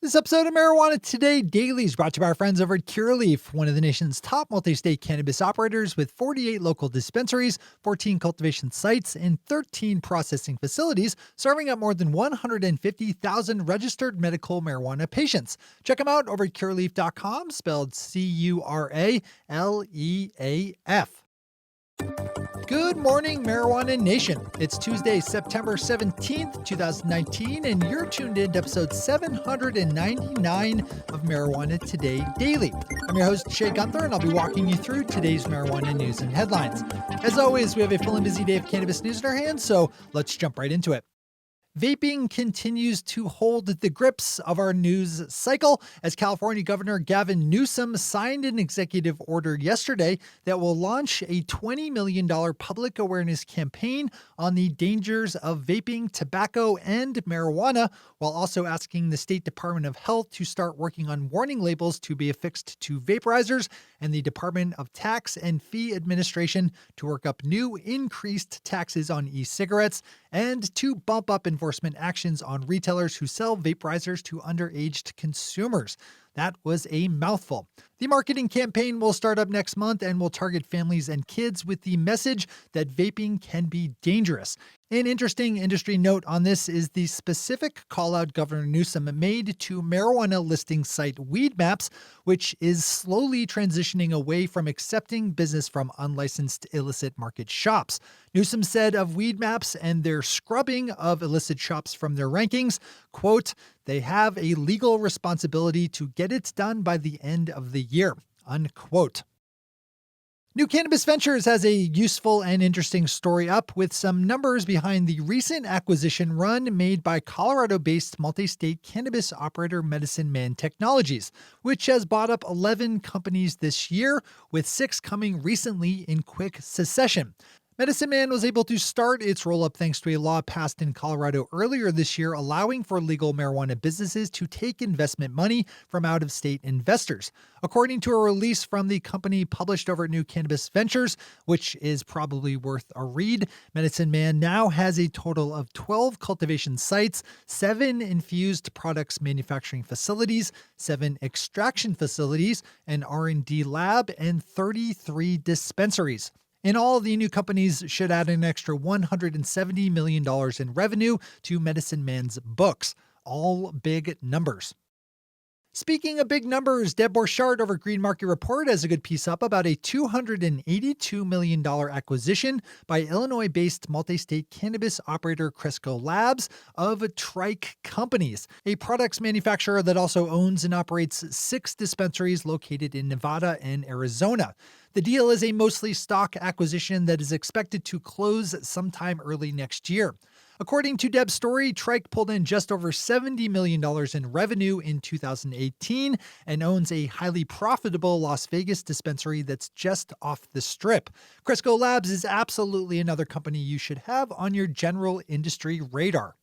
This episode of Marijuana Today Daily is brought to you by our friends over at Curaleaf, one of the nation's top multi-state cannabis operators with 48 local dispensaries, 14 cultivation sites, and 13 processing facilities, serving up more than 150,000 registered medical marijuana patients. Check them out over at curaleaf.com, spelled Curaleaf. Good morning, Marijuana Nation. It's Tuesday, September 17th, 2019, and you're tuned in to episode 799 of Marijuana Today Daily. I'm your host, Shay Gunther, and I'll be walking you through today's marijuana news and headlines. As always, we have a full and busy day of cannabis news in our hands, so let's jump right into it. Vaping continues to hold the grips of our news cycle as California Governor Gavin Newsom signed an executive order yesterday that will launch a $20 million public awareness campaign on the dangers of vaping, tobacco, and marijuana, while also asking the State Department of Health to start working on warning labels to be affixed to vaporizers and the Department of Tax and Fee Administration to work up new increased taxes on e-cigarettes and to bump up enforcement actions on retailers who sell vaporizers to underage consumers. That was a mouthful. The marketing campaign will start up next month and will target families and kids with the message that vaping can be dangerous. An interesting industry note on this is the specific call out Governor Newsom made to marijuana listing site Weedmaps, which is slowly transitioning away from accepting business from unlicensed illicit market shops. Newsom said of Weedmaps and their scrubbing of illicit shops from their rankings, quote, "They have a legal responsibility to get it done by the end of the year," unquote. New Cannabis Ventures has a useful and interesting story up with some numbers behind the recent acquisition run made by Colorado-based multi-state cannabis operator Medicine Man Technologies, which has bought up 11 companies this year, with 6 coming recently in quick succession. Medicine Man was able to start its roll-up thanks to a law passed in Colorado earlier this year allowing for legal marijuana businesses to take investment money from out-of-state investors. According to a release from the company published over at New Cannabis Ventures, which is probably worth a read, Medicine Man now has a total of 12 cultivation sites, 7 infused products manufacturing facilities, 7 extraction facilities, an R&D lab, and 33 dispensaries. In all, the new companies should add an extra $170 million in revenue to Medicine Man's books. All big numbers. Speaking of big numbers, Deb Borchardt over Green Market Report has a good piece up about a $282 million acquisition by Illinois-based multi-state cannabis operator Cresco Labs of Tryke Companies, a products manufacturer that also owns and operates 6 dispensaries located in Nevada and Arizona. The deal is a mostly stock acquisition that is expected to close sometime early next year. According to Deb's story, Tryke pulled in just over $70 million in revenue in 2018 and owns a highly profitable Las Vegas dispensary that's just off the strip. Cresco Labs is absolutely another company you should have on your general industry radar.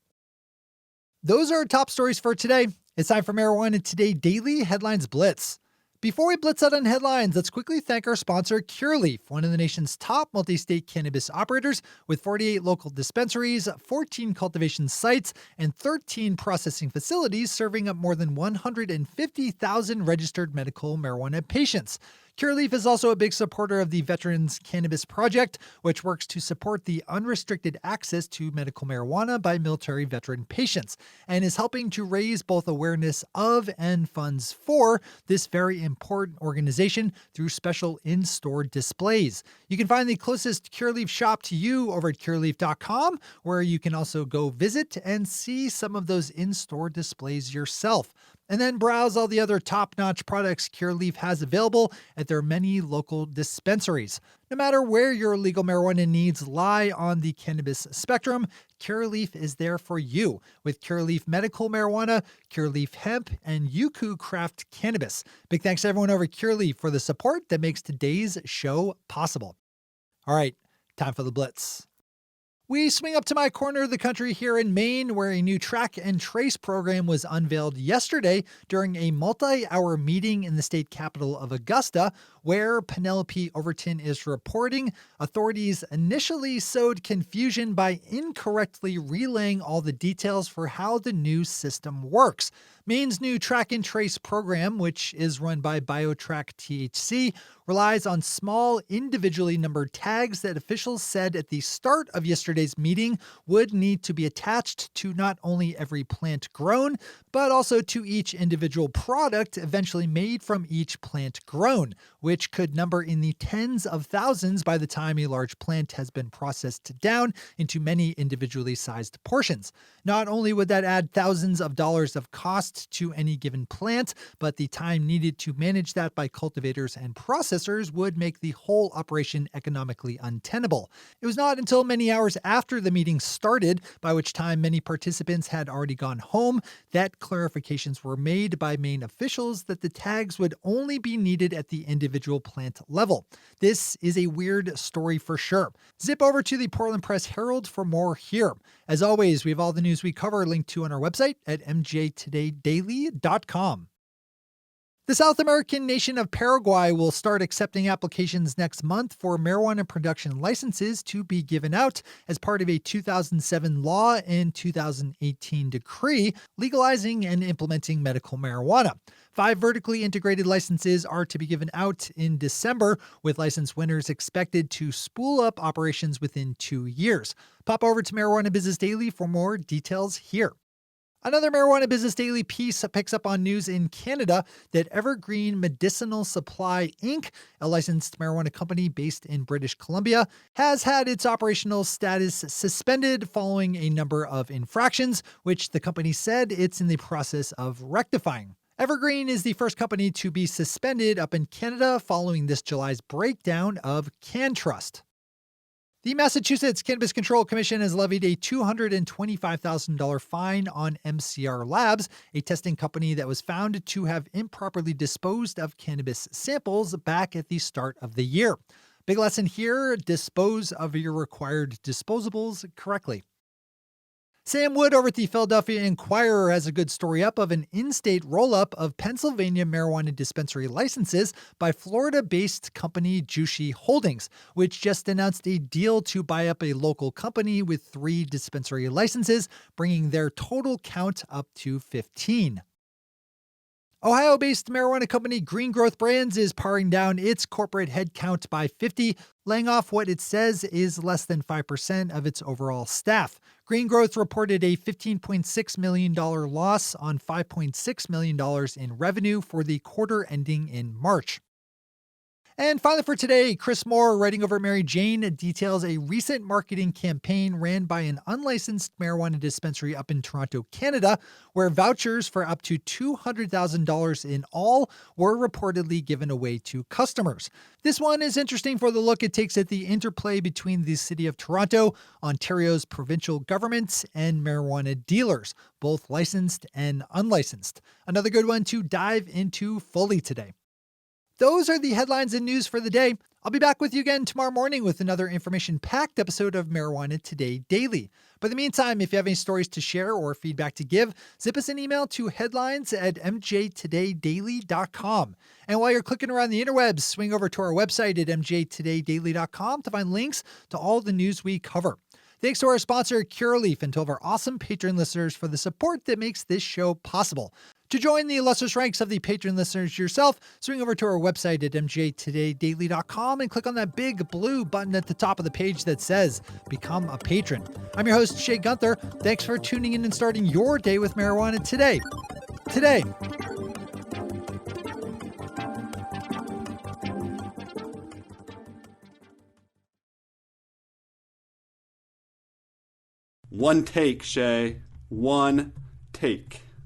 Those are our top stories for today. It's time for Marijuana Today Daily Headlines Blitz. Before we blitz out on headlines, let's quickly thank our sponsor, Curaleaf, one of the nation's top multi-state cannabis operators with 48 local dispensaries, 14 cultivation sites, and 13 processing facilities serving up more than 150,000 registered medical marijuana patients. Curaleaf is also a big supporter of the Veterans Cannabis Project, which works to support the unrestricted access to medical marijuana by military veteran patients, and is helping to raise both awareness of and funds for this very important organization through special in-store displays. You can find the closest Curaleaf shop to you over at curaleaf.com, where you can also go visit and see some of those in-store displays yourself. And then browse all the other top-notch products Curaleaf has available at their many local dispensaries. No matter where your legal marijuana needs lie on the cannabis spectrum, Curaleaf is there for you with Curaleaf Medical Marijuana, Curaleaf Hemp, and Yuku Craft Cannabis. Big thanks to everyone over at Curaleaf for the support that makes today's show possible. All right, time for the Blitz. We swing up to my corner of the country here in Maine, where a new track and trace program was unveiled yesterday during a multi-hour meeting in the state capital of Augusta, where Penelope Overton is reporting authorities initially sowed confusion by incorrectly relaying all the details for how the new system works. Maine's new track and trace program, which is run by BioTrack THC, relies on small, individually numbered tags that officials said at the start of yesterday's meeting would need to be attached to not only every plant grown, but also to each individual product eventually made from each plant grown, which could number in the tens of thousands by the time a large plant has been processed down into many individually sized portions. Not only would that add thousands of dollars of cost to any given plant, but the time needed to manage that by cultivators and processors would make the whole operation economically untenable. It was not until many hours after the meeting started, by which time many participants had already gone home, that clarifications were made by Maine officials that the tags would only be needed at the individual plant level. This is a weird story for sure. Zip over to the Portland Press Herald for more here. As always, we have all the news we cover linked to on our website at mjtodaydaily.com. The South American nation of Paraguay will start accepting applications next month for marijuana production licenses to be given out as part of a 2007 law and 2018 decree legalizing and implementing medical marijuana. 5 vertically integrated licenses are to be given out in December, with license winners expected to spool up operations within 2 years. Pop over to Marijuana Business Daily for more details here. Another Marijuana Business Daily piece picks up on news in Canada that Evergreen Medicinal Supply Inc., a licensed marijuana company based in British Columbia, has had its operational status suspended following a number of infractions, which the company said it's in the process of rectifying. Evergreen is the first company to be suspended up in Canada following this July's breakdown of CanTrust. The Massachusetts Cannabis Control Commission has levied a $225,000 fine on MCR Labs, a testing company that was found to have improperly disposed of cannabis samples back at the start of the year. Big lesson here: dispose of your required disposables correctly. Sam Wood over at the Philadelphia Inquirer has a good story up of an in-state roll-up of Pennsylvania marijuana dispensary licenses by Florida-based company Jushi Holdings, which just announced a deal to buy up a local company with 3 dispensary licenses, bringing their total count up to 15. Ohio-based marijuana company Green Growth Brands is paring down its corporate headcount by 50, laying off what it says is less than 5% of its overall staff. Green Growth reported a $15.6 million loss on $5.6 million in revenue for the quarter ending in March. And finally for today, Chris Moore, writing over Mary Jane, details a recent marketing campaign ran by an unlicensed marijuana dispensary up in Toronto, Canada, where vouchers for up to $200,000 in all were reportedly given away to customers. This one is interesting for the look it takes at the interplay between the City of Toronto, Ontario's provincial governments, and marijuana dealers, both licensed and unlicensed. Another good one to dive into fully today. Those are the headlines and news for the day. I'll be back with you again tomorrow morning with another information-packed episode of Marijuana Today Daily. But in the meantime, if you have any stories to share or feedback to give, zip us an email to headlines@mjtodaydaily.com. And while you're clicking around the interwebs, swing over to our website at mjtodaydaily.com to find links to all the news we cover. Thanks to our sponsor, Curaleaf, and to all of our awesome patron listeners for the support that makes this show possible. To join the illustrious ranks of the patron listeners yourself, swing over to our website at mjtodaydaily.com and click on that big blue button at the top of the page that says Become a Patron. I'm your host, Shay Gunther. Thanks for tuning in and starting your day with marijuana today. One take, Shay. One take.